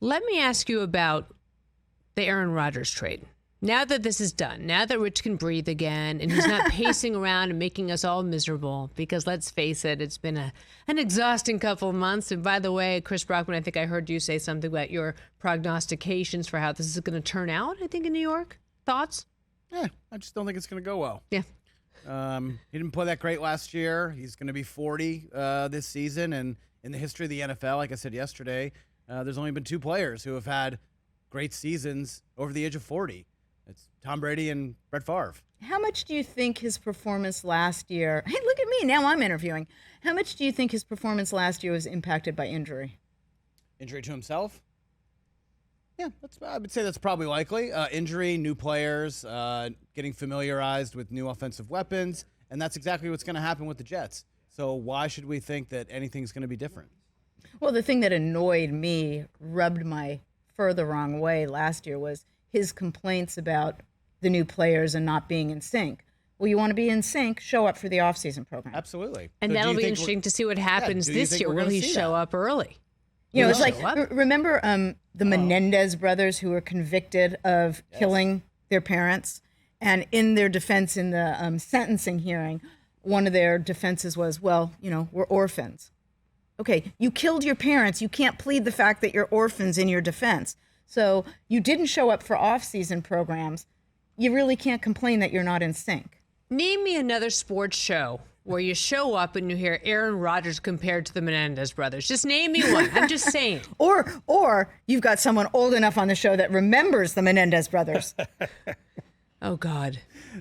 Let me ask you about the Aaron Rodgers trade. Now that this is done, now that Rich can breathe again and he's not pacing around and making us all miserable, because let's face it, it's been an exhausting couple of months. And by the way, Chris Brockman, I think I heard you say something about your prognostications for how this is going to turn out, I think, in New York. Thoughts? Yeah, I just don't think it's going to go well. Yeah. He didn't play that great last year. He's going to be 40 this season. And in the history of the NFL, like I said yesterday, there's only been 2 players who have had great seasons over the age of 40. It's Tom Brady and Brett Favre. How much do you think his performance last year, hey, look at me, now I'm interviewing. How much do you think his performance last year was impacted by injury? Injury to himself? Yeah, I would say that's probably likely. Injury, new players, getting familiarized with new offensive weapons, and that's exactly what's going to happen with the Jets. So why should we think that anything's going to be different? Well, the thing that annoyed me, rubbed my fur the wrong way last year was his complaints about the new players and not being in sync. Well, you want to be in sync, show up for the offseason program. Absolutely. And So that'll be interesting to see what happens this year. Will he show up early? You know, it's like, remember the Menendez brothers who were convicted of killing their parents? And in their defense in the sentencing hearing, one of their defenses was, well, you know, we're orphans. Okay, you killed your parents. You can't plead the fact that you're orphans in your defense. So you didn't show up for off-season programs. You really can't complain that you're not in sync. Name me another sports show where you show up and you hear Aaron Rodgers compared to the Menendez brothers. Just name me one. I'm just saying. Or you've got someone old enough on the show that remembers the Menendez brothers. Oh, God.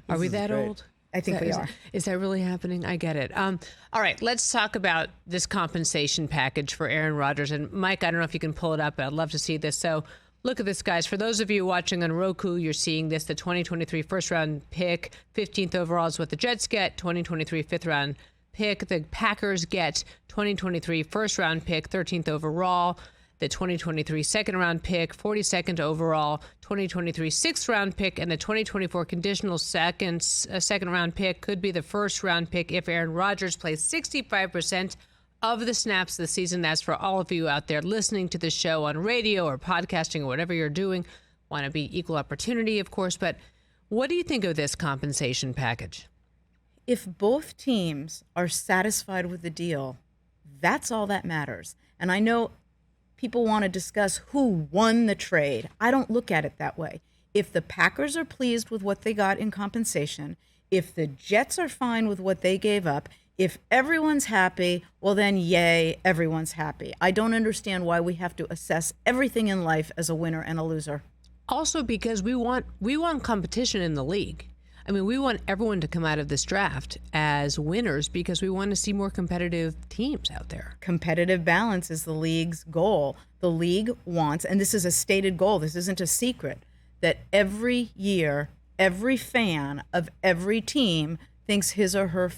Are we that old? I think we are. Is that really happening? I get it. All right, let's talk about this compensation package for Aaron Rodgers. And Mike, I don't know if you can pull it up, but I'd love to see this. So look at this, guys. For those of you watching on Roku, you're seeing this. The 2023 first-round pick, 15th overall is what the Jets get. 2023 fifth-round pick. The Packers get 2023 first-round pick, 13th overall. The 2023 second-round pick, 42nd overall, 2023 sixth-round pick, and the 2024 conditional second-round pick could be the first-round pick if Aaron Rodgers plays 65% of the snaps this season. That's for all of you out there listening to the show on radio or podcasting or whatever you're doing. Want to be equal opportunity, of course. But what do you think of this compensation package? If both teams are satisfied with the deal, that's all that matters. And I know people want to discuss who won the trade. I don't look at it that way. If the Packers are pleased with what they got in compensation, if the Jets are fine with what they gave up, if everyone's happy, well then, yay, everyone's happy. I don't understand why we have to assess everything in life as a winner and a loser. Also because we want competition in the league. I mean, we want everyone to come out of this draft as winners because we want to see more competitive teams out there. Competitive balance is the league's goal. The league wants, and this is a stated goal, this isn't a secret, that every year, every fan of every team thinks his or her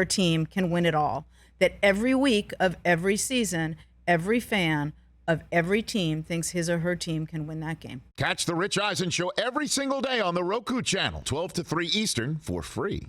team can win it all. That every week of every season, every fan of every team thinks his or her team can win that game. Catch the Rich Eisen Show every single day on the Roku channel, 12 to 3 Eastern, for free.